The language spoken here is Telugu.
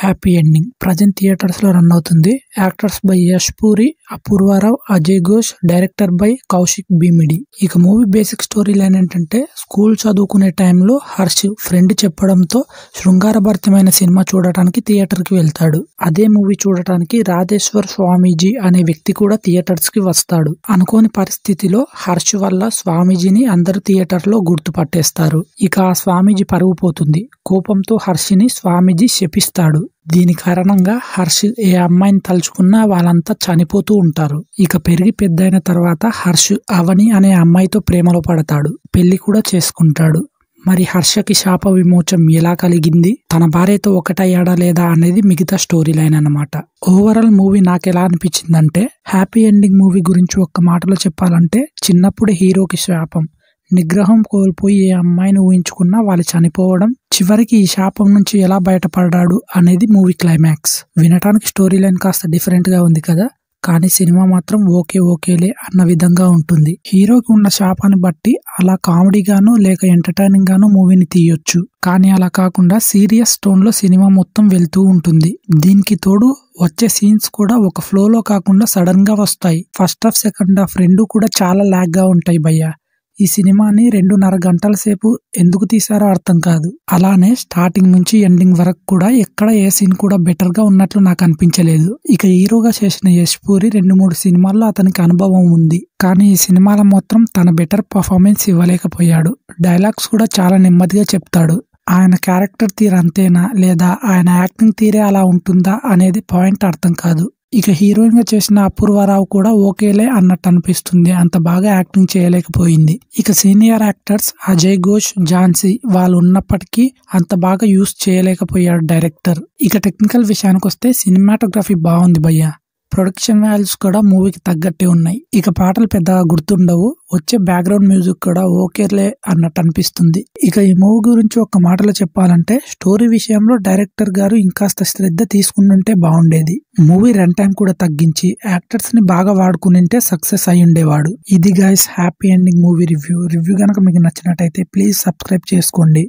హ్యాపీ ఎండింగ్ ప్రజెంట్ థియేటర్స్ లో రన్ అవుతుంది. Actors by Yash puri, Apoorva Rao, Ajay Ghosh, director by Kaushik Bhimidi. ఇక మూవీ బేసిక్ స్టోరీ లైన్ ఏంటంటే, స్కూల్ చదువుకునే టైంలో హర్ష్ ఫ్రెండ్ చెప్పడంతో శృంగారభరితమైన సినిమా చూడటానికి థియేటర్ కి వెళ్తాడు. అదే మూవీ చూడటానికి రాధేశ్వర్ స్వామీజీ అనే వ్యక్తి కూడా థియేటర్స్ కి వస్తాడు. అనుకోని పరిస్థితిలో హర్ష్ వల్ల స్వామీజీని అందరూ థియేటర్ లో గుర్తుపట్టేస్తారు. ఇక ఆ స్వామీజీ పరువు పోతుంది. కోపంతో హర్షిని స్వామీజీ శపిస్తాడు. దీని కారణంగా హర్ష్ ఏ అమ్మాయిని తలుచుకున్నా వాళ్ళంతా చనిపోతూ ఉంటారు. ఇక పెరిగి పెద్దయిన తర్వాత హర్ష్ అవని అనే అమ్మాయితో ప్రేమలో పడతాడు. పెళ్లి కూడా చేసుకుంటాడు. మరి హర్షకి శాప విమోచం ఎలా కలిగింది, తన భార్యతో ఒకటయ్యాడా లేదా అనేది మిగతా స్టోరీ లైన్ అన్నమాట. ఓవరాల్ మూవీ నాకు ఎలా అనిపించిందంటే, హ్యాపీ ఎండింగ్ మూవీ గురించి ఒక్క మాటలో చెప్పాలంటే, చిన్నప్పుడు హీరోకి శాపం, నిగ్రహం కోల్పోయి ఏ అమ్మాయిని ఊహించుకున్నా వాళ్ళు చనిపోవడం, చివరికి ఈ శాపం నుంచి ఎలా బయటపడ్డాడు అనేది మూవీ క్లైమాక్స్. వినటానికి స్టోరీ లైన్ కాస్త డిఫరెంట్ గా ఉంది కదా, కానీ సినిమా మాత్రం ఓకేలే అన్న విధంగా ఉంటుంది. హీరోకి ఉన్న శాపాన్ని బట్టి అలా కామెడీగానో లేక ఎంటర్టైనింగ్ గానో మూవీని తీయొచ్చు. కానీ అలా కాకుండా సీరియస్ టోన్ లో సినిమా మొత్తం వెళ్తూ ఉంటుంది. దీనికి తోడు వచ్చే సీన్స్ కూడా ఒక ఫ్లోలో కాకుండా సడన్ గా వస్తాయి. ఫస్ట్ హాఫ్ సెకండ్ హాఫ్ రెండు కూడా చాలా లాగ్ గా ఉంటాయి భయ్యా. ఈ సినిమాని 2.5 గంటల సేపు ఎందుకు తీసారో అర్థం కాదు. అలానే స్టార్టింగ్ నుంచి ఎండింగ్ వరకు కూడా ఎక్కడ ఏ సీన్ కూడా బెటర్ గా ఉన్నట్లు నాకు అనిపించలేదు. ఇక హీరోగా చేసిన యష్ పూరి 2-3 సినిమాల్లో అతనికి అనుభవం ఉంది. కానీ ఈ సినిమాలో మాత్రం తన బెటర్ పర్ఫార్మెన్స్ ఇవ్వలేకపోయాడు. డైలాగ్స్ కూడా చాలా నెమ్మదిగా చెప్తాడు. ఆయన క్యారెక్టర్ తీరు అంతేనా లేదా ఆయన యాక్టింగ్ తీరే అలా ఉంటుందా అనేది పాయింట్ అర్థం కాదు. ఇక హీరోయిన్ గా చేసిన అపూర్వారావు కూడా ఓకేలే అన్నట్టు అనిపిస్తుంది. అంత బాగా యాక్టింగ్ చేయలేకపోయింది. ఇక సీనియర్ యాక్టర్స్ అజయ్ ఘోష్, ఝాన్సీ వాళ్ళు ఉన్నప్పటికీ అంత బాగా యూస్ చేయలేకపోయాడు డైరెక్టర్. ఇక టెక్నికల్ విషయానికి వస్తే సినిమాటోగ్రఫీ బాగుంది భయ్యా. ప్రొడక్షన్ వాల్యూస్ కూడా మూవీకి తగ్గట్టే ఉన్నాయి. ఇక పాటలు పెద్దగా గుర్తుండవు. వచ్చే బ్యాక్గ్రౌండ్ మ్యూజిక్ కూడా ఓకేలే అన్నట్టు అనిపిస్తుంది. ఇక ఈ మూవీ గురించి ఒక మాటలో చెప్పాలంటే, స్టోరీ విషయంలో డైరెక్టర్ గారు ఇంకాస్త శ్రద్ధ తీసుకుంటుంటే బాగుండేది. మూవీ రన్ టైం కూడా తగ్గించి యాక్టర్స్ ని బాగా వాడుకునింటే సక్సెస్ అయి ఉండేవాడు. ఇది guys happy ending movie review. గనక మీకు నచ్చినట్టయితే ప్లీజ్ సబ్స్క్రైబ్ చేసుకోండి.